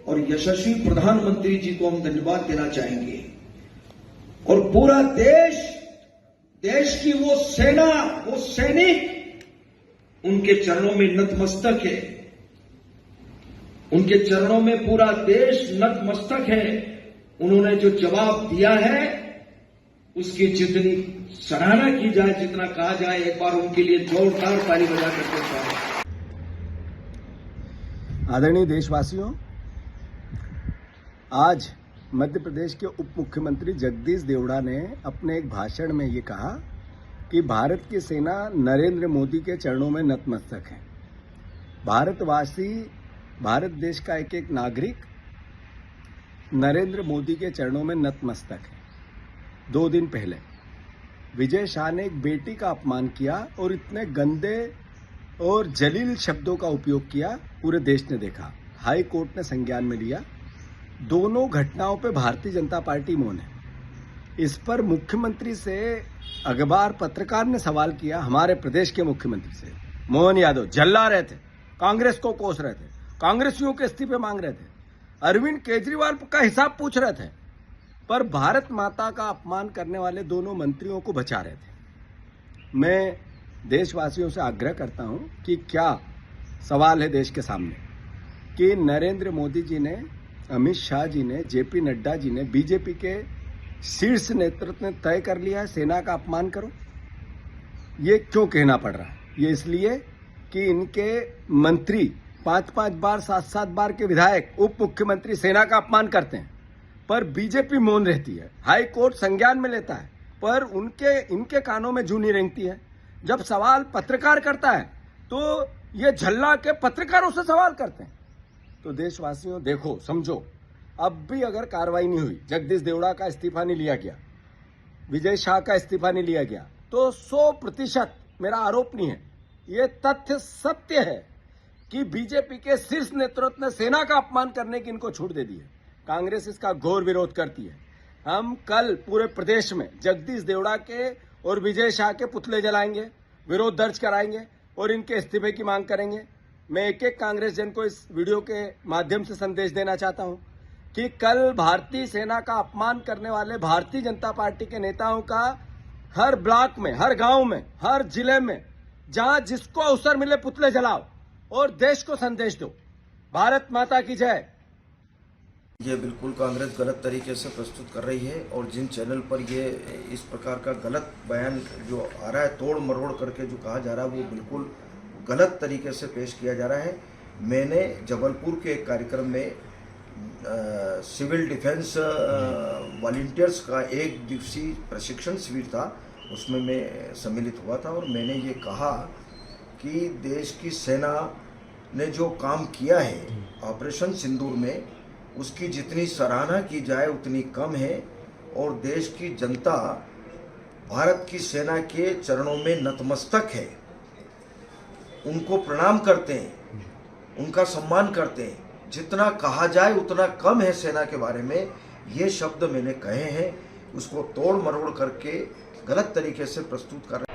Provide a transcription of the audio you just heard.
और यशस्वी प्रधानमंत्री जी को हम धन्यवाद देना चाहेंगे। और पूरा देश की वो सेना, वो सैनिक उनके चरणों में नतमस्तक है। उनके चरणों में पूरा देश नतमस्तक है। उन्होंने जो जवाब दिया है उसकी जितनी सराहना की जाए, जितना कहा जाए, एक बार उनके लिए जोरदार ताली बजा करके स्वागत। आदरणीय देशवासियों, आज मध्य प्रदेश के उप मुख्यमंत्री जगदीश देवड़ा ने अपने एक भाषण में ये कहा कि भारत की सेना नरेंद्र मोदी के चरणों में नतमस्तक है। भारतवासी, भारत देश का एक एक नागरिक नरेंद्र मोदी के चरणों में नतमस्तक है। 2 दिन पहले विजय शाह ने एक बेटी का अपमान किया और इतने गंदे और जलील शब्दों का उपयोग किया, पूरे देश ने देखा। हाई कोर्ट ने संज्ञान में लिया। दोनों घटनाओं पे भारतीय जनता पार्टी मौन है। इस पर मुख्यमंत्री से अखबार पत्रकार ने सवाल किया, हमारे प्रदेश के मुख्यमंत्री से। मोहन यादव झल्ला रहे थे, कांग्रेस को कोस रहे थे, कांग्रेसियों के इस्तीफे मांग रहे थे, अरविंद केजरीवाल का हिसाब पूछ रहे थे, पर भारत माता का अपमान करने वाले दोनों मंत्रियों को बचा रहे थे। मैं देशवासियों से आग्रह करता हूं कि क्या सवाल है देश के सामने कि नरेंद्र मोदी जी ने, अमित शाह जी ने, जेपी नड्डा जी ने, बीजेपी के शीर्ष नेतृत्व ने तय कर लिया है सेना का अपमान करो। ये क्यों कहना पड़ रहा है? ये इसलिए कि इनके मंत्री 5-5 बार, 7-7 बार के विधायक, उप मुख्यमंत्री सेना का अपमान करते हैं, पर बीजेपी मौन रहती है। हाई कोर्ट संज्ञान में लेता है, पर इनके कानों में जूं नहीं रेंगती है। जब सवाल पत्रकार करता है तो ये झल्ला के पत्रकारों से सवाल करते हैं। तो देशवासियों, देखो, समझो, अब भी अगर कार्रवाई नहीं हुई, जगदीश देवड़ा का इस्तीफा नहीं लिया गया, विजय शाह का इस्तीफा नहीं लिया गया, तो 100% मेरा आरोप नहीं है, ये तथ्य सत्य है कि बीजेपी के शीर्ष नेतृत्व ने सेना का अपमान करने की इनको छूट दे दी है। कांग्रेस इसका घोर विरोध करती है। हम कल पूरे प्रदेश में जगदीश देवड़ा के और विजय शाह के पुतले जलाएंगे, विरोध दर्ज कराएंगे और इनके इस्तीफे की मांग करेंगे। मैं एक एक कांग्रेस जन को इस वीडियो के माध्यम से संदेश देना चाहता हूं कि कल भारतीय सेना का अपमान करने वाले भारतीय जनता पार्टी के नेताओं का हर ब्लॉक में, हर गांव में, हर जिले में, जहां जिसको अवसर मिले, पुतले जलाओ और देश को संदेश दो, भारत माता की जय। ये बिल्कुल कांग्रेस गलत तरीके से प्रस्तुत कर रही है और जिन चैनल पर ये इस प्रकार का गलत बयान जो आ रहा है, तोड़ मरोड़ करके जो कहा जा रहा है, वो बिल्कुल गलत तरीके से पेश किया जा रहा है। मैंने जबलपुर के एक कार्यक्रम में सिविल डिफेंस वॉलंटियर्स का 1 दिवसीय प्रशिक्षण शिविर था, उसमें मैं सम्मिलित हुआ था और मैंने ये कहा कि देश की सेना ने जो काम किया है ऑपरेशन सिंदूर में, उसकी जितनी सराहना की जाए उतनी कम है। और देश की जनता भारत की सेना के चरणों में नतमस्तक है, उनको प्रणाम करते हैं, उनका सम्मान करते हैं। जितना कहा जाए उतना कम है सेना के बारे में। ये शब्द मैंने कहे हैं, उसको तोड़ मरोड़ करके गलत तरीके से प्रस्तुत कर रहे हैं।